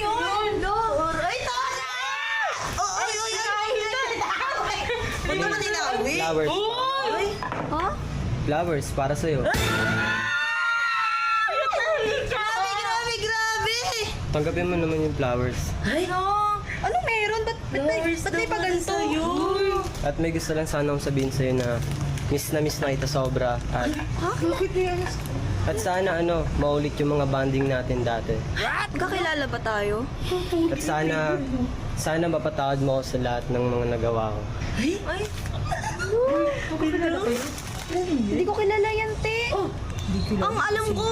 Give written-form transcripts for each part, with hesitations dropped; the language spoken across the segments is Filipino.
yun? Ay, tara! Ay! Ba't naman inawi? Flowers. Ha? Flowers, para sa'yo. Grabe! Tanggapin mo naman yung flowers. Ay, no! Ano meron? Ba't may paganto? At may gusto lang sana akong sabihin sa'yo na miss na kita sobra. At sana maulit yung mga bonding natin dati. Kakilala ba tayo? At sana mapatawad mo ako sa lahat ng mga nagawa ko. Ay. Hindi ko kilala yan, te. Ang alam ko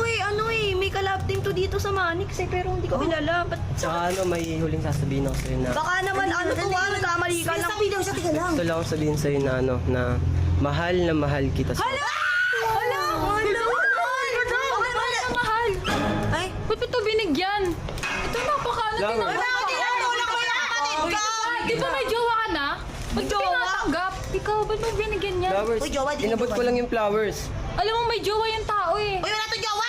may kalab team to dito sa Manix pero hindi ko kilala. Ba't Saka may huling sasabihin ako sa'yo na baka naman nagkamali ka lang. Sabi daw siya, tika lang. gusto lang akong sabihin sa'yo na na mahal kita. Hala! Mahal! Ay, Ba't mo ito binigyan? Ito napakaano Flowers. Di ba may jowa ka na? Ba't jowa? tinatanggap? Ikaw, ba't mo binigyan yan? Flowers. Uy, jowa, di Inabot jowa. ko lang yung flowers. Alam mo, may jowa yung tao eh. Uy, wala to jowa!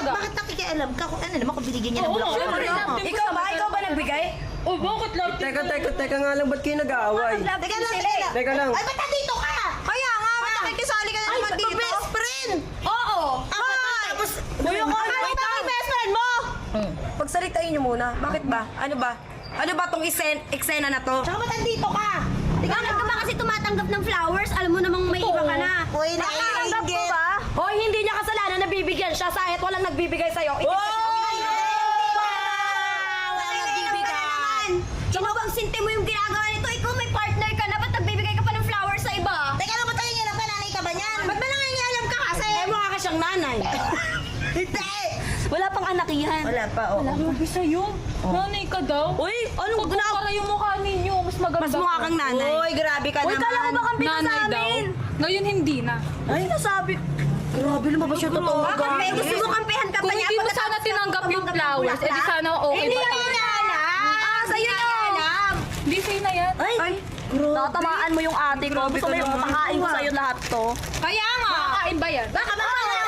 talaga. Bakit nakikialam ka? Kung ano naman kung binigyan niya ng Oo, bulaklak? syempre, love team ko sa ikaw ba nagbigay? Oh, bakit love team? Teka nga lang, ba't kayo nag-aaway? Teka lang. Teka lang. Ay, ba't nandito ka? Kaya nga, ba't nakikisali ka na naman dito? Best friend! Oo! Tapos, Kuya ko, wait lang! Best friend mo! Pagsalitain niyo muna. Bakit ba? Ano ba? Ano ba tong eksena na to? Tsaka ba't nandito ka? Bakit ka ba kasi tumatanggap ng flowers? Alam mo namang may iba ka na. Uy, Nakatanggap ko ba? Hoy, hindi niya kasalanan na bibigyan siya kahit walang nagbibigay sa'yo. Walang nagbibigay. Sino bang sinte mo yung ginagawa nito? Ikaw may partner ka na. Ba't nagbibigay ka pa ng flowers sa iba? Teka lang, ba't nangingialam ka? Nanay ka ba niyan? Ba't ba nangingialam ka kasi? Eh, mukha ka siyang nanay. Hindi! Wala pang anak yan. Wala pa, oo. Grabe sa'yo. Nanay ka daw. Uy, ano Pag para yung mukha ninyo, mas maganda. Mas mukha kang nanay. Uy, grabe ka Uy, naman. kala ko ba kang Nanay sa daw. amin? Ngayon hindi na. Ay, nasabi. Grabe lumabas yung totoo. Bakit may gusto mo kampihan ka pa Kung niya? hindi mo sana tinanggap yung flowers, edi sana okay Hindi pa na tayo. yan alam. Sa'yo na alam. Hindi sa'yo na yan. Ay, natamaan mo yung ate ko. Gusto mo yung makain ko sa'yo lahat to. Kaya nga. Makakain ba yan? Baka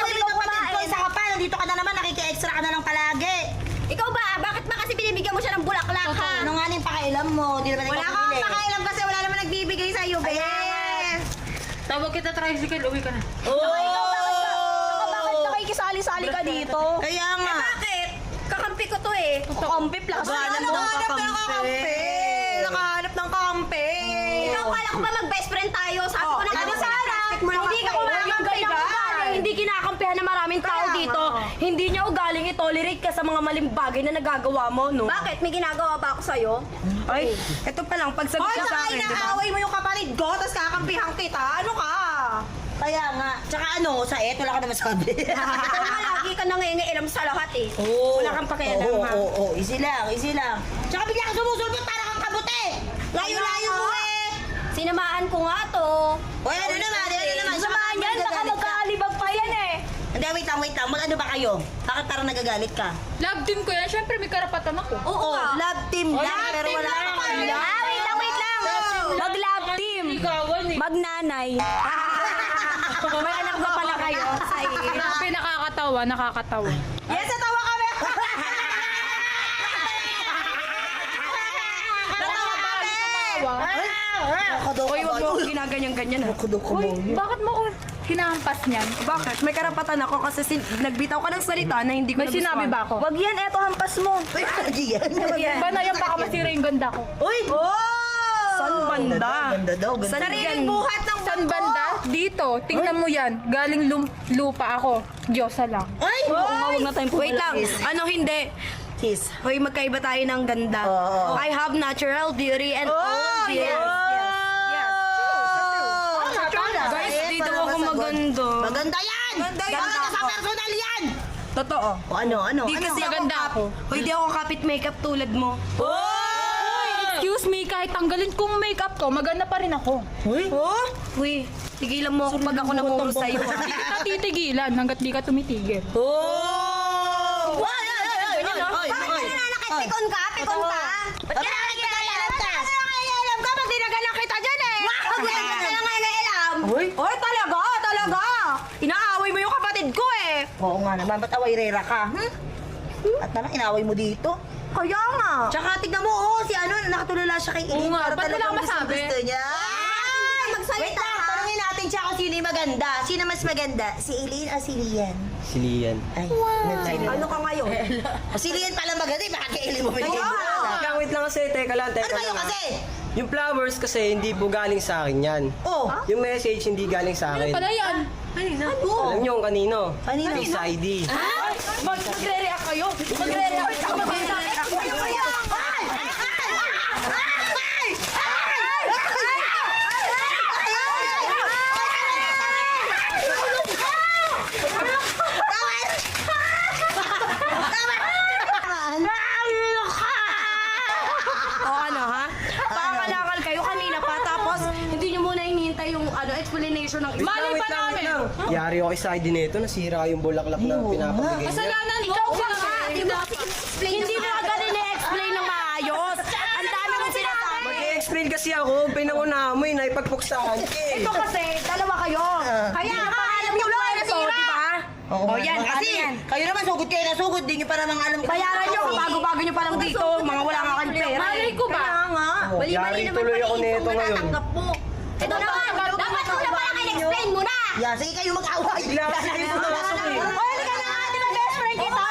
dito kapatid ko, isa ka pa. Nandito ka na naman, nakiki-extra ka na lang palagi. Ikaw ba? Bakit ba kasi binibigyan mo siya ng bulaklak ha? Ano nga ning pakailam mo? Di naman Wala ikaw kang bibili. pakailam kasi wala naman nagbibigay sa'yo, be. Tawag kita tricycle, uwi ka na. Bakit nakikisali-sali ka dito? Kaya nga. Bakit? Kakampi ko to eh. Kakampi plus. Nakahanap ng kakampi. Nakahanap ng kakampi. Ikaw kala ko ba mag-best friend tayo? Sabi ko na Ano kasi sana? Hindi ka kumakampi ng ugaling. Hindi kinakampihan ng maraming tao dito. Hindi niya ugaling i-tolerate ka sa mga maling bagay na nagagawa mo, no? Bakit? May ginagawa ba ako sa'yo? Ay, eto pa lang, pagsagot ka sa akin, di ba? mo yung kapatid ko, tapos kakampihan kita. Ano ka? Kaya nga. Tsaka sa wala ka na masabi. Ikaw nga lagi ka nangingialam sa lahat eh. Oo. Wala kang pakialam, ha? Oo, easy lang. Tsaka bigla kang sumusulpot para kang kabuti. Layo-layo mo eh. Sinamaan ko nga to. Uy, ano naman? Samahan yan, baka magkaalibag pa yan eh. Hindi, wait lang. Mag-ano ba kayo? Bakit parang nagagalit ka? Love team ko yan. Siyempre may karapatan ako. Oo, love team lang, love pero team wala lang kang pala. alam. Wait lang. Mag-love team. Ikawan eh. Magnanay. May anak ba pala kayo? Grabe, nakakatawa. Yes, natawa kami. Natawa kami. Hoy, wag mo akong ginaganyan-ganyan ha. Uy, bakit mo ko hinahampas niyan? Bakit? May karapatan ako kasi nagbitaw ka ng salita na hindi ko May sinabi ba ako? Wag yan, eto hampas mo. Uy, hindi yan. Yan. Ba na yan, baka masira yung ganda ko. Uy! San banda? Ganda daw. Ganda. Sariling buhat ng San banda? Dito, tingnan mo yan. Galing lupa ako. Diyosa lang. Ay! Oo nga, wag na tayong Wait lang. Kiss. Ano hindi? Kiss. Hoy, magkaiba tayo ng ganda. Oo. I have natural beauty and all yes. Guys, dito ako maganda. Maganda yan! Maganda yan. Maganda sa personal yan! Totoo. O ano? Di kasi Maganda ako. Hoy, di ako kapit makeup tulad mo. Excuse me, kahit tanggalin kong makeup ko, maganda pa rin ako. Uy! Uy, tigilan mo ako pag ako namuro sa'yo. Hindi kita titigilan hanggat di ka tumitigil. Oh! Ay! Bakit ka nananakit? Pikon ka? Pikon ka? Ba't ka nangingialam ka? Ba't nangangialam ka? Pag dinagalan kita dyan eh! Bakit ka nangingialam? Uy! Hoy, talaga! Inaaway mo yung kapatid ko eh! Oo nga naman, ba't away rera ka? Hmm? At naman, inaway mo dito. Kaya nga. Tsaka tignan mo, oh, si ano, nakatulala siya kay Eileen. Oo nga, Para ba't talagang wala masabi? gusto niya. Wait lang, tanungin natin siya kung sino yung maganda. Sino mas maganda? Si Eileen o si Lian? Si Lian. Ay, ano ka ngayon? Si Lian pala maganda, bakit kay Eileen mo binigay mo? Teka, wait lang kasi, teka lang, Ano teka kayo lang. kasi? Yung flowers kasi hindi po galing sa akin yan. Oh, Yung message hindi galing sa akin. Pala yan. Alam niyo kung kanino? Kanino? Face ID. Magre-react kayo. Magre-react kayo. Magre-react kayo. O ano ha? Pakangalakal kayo kanina pa tapos hindi nyo muna hinihintay yung explanation ng Malay pa namin. Yari ako sa ID nito, nasira yung bulaklak na pinapabigay niya. Kasalanan mo. Ikaw pa Kasi. nga, di ba? Hindi mo na ganun na-explain ng maayos. Ang dami mong sinasabi. Mag-i-explain kasi ako, pinanguna mo eh, naipagpuksahan ka eh. Ito kasi, dalawa kayo. Kaya nga, alam nyo po ito, di ba? Oo, O yan, kasi ano yan? kayo naman sugod kayo na sugod, di nyo pa namang alam. Bayaran nyo, bago-bago nyo pa lang dito. Mga wala nga kayong pera. Malay ko ba? Kaya nga. Oh, yari tuloy ako nito ngayon. mo. Ito na nga, dapat mo na parang in-explain mo na. Yeah, sige kayo mag-away. Bigla kasi kayo pumasok eh. O, hindi ka na nga, di ba best friend kita?